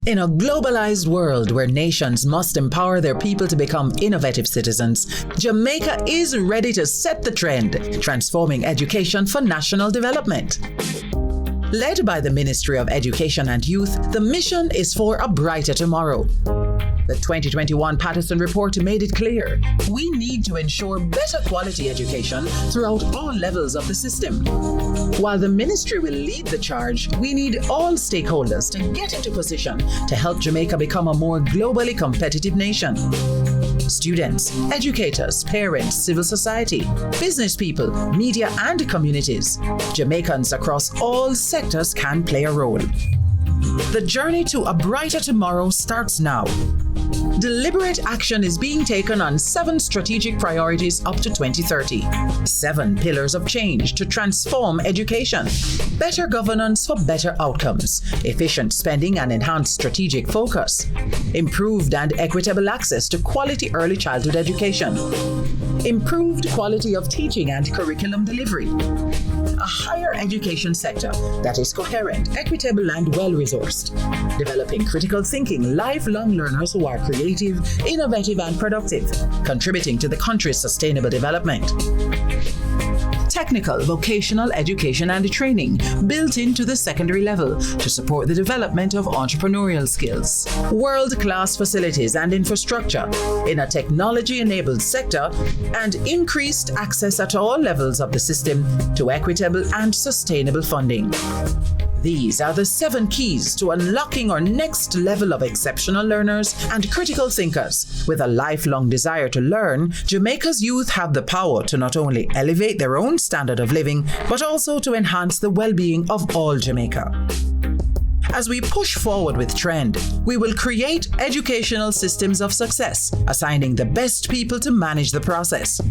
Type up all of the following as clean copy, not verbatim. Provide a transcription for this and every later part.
In a globalized world where nations must empower their people to become innovative citizens, Jamaica is ready to set the trend, transforming education for national development. Led by the Ministry of Education and Youth, the mission is for a brighter tomorrow. The 2021 Patterson Report made it clear we need to ensure better quality education throughout all levels of the system. While the ministry will lead the charge, we need all stakeholders to get into position to help Jamaica become a more globally competitive nation. Students, educators, parents, civil society, business people, media and communities. Jamaicans across all sectors can play a role. The journey to a brighter tomorrow starts now. Deliberate action is being taken on 7 strategic priorities up to 2030. 7 pillars of change to transform education. Better governance for better outcomes. Efficient spending and enhanced strategic focus. Improved and equitable access to quality early childhood education. Improved quality of teaching and curriculum delivery. A higher education sector that is coherent, equitable and well-resourced. Developing critical thinking, lifelong learners who are creative, innovative and productive, contributing to the country's sustainable development. Technical, vocational education and training built into the secondary level to support the development of entrepreneurial skills. World-class facilities and infrastructure in a technology-enabled sector and increased access at all levels of the system to equitable and sustainable funding. These are the 7 keys to unlocking our next level of exceptional learners and critical thinkers. With a lifelong desire to learn, Jamaica's youth have the power to not only elevate their own standard of living, but also to enhance the well-being of all Jamaica. As we push forward with Trend, we will create educational systems of success, assigning the best people to manage the process.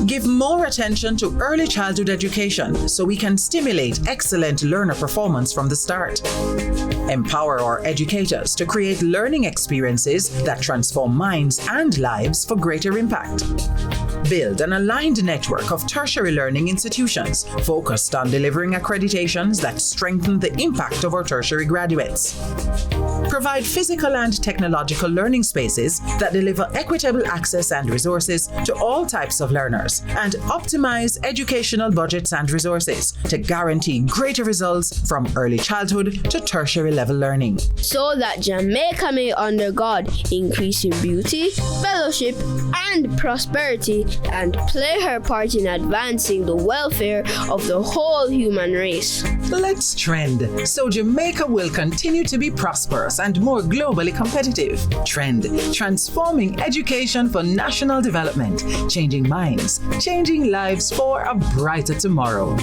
Give more attention to early childhood education so we can stimulate excellent learner performance from the start. Empower our educators to create learning experiences that transform minds and lives for greater impact. Build an aligned network of tertiary learning institutions focused on delivering accreditations that strengthen the impact of our tertiary graduates. Provide physical and technological learning spaces that deliver equitable access and resources to all types of learners, and optimize educational budgets and resources to guarantee greater results from early childhood to tertiary level learning. So that Jamaica may under God increase in beauty, fellowship, and prosperity, and play her part in advancing the welfare of the whole human race. Let's trend so Jamaica will continue to be prosperous and more globally competitive. Trend, transforming education for national development, changing minds, changing lives for a brighter tomorrow.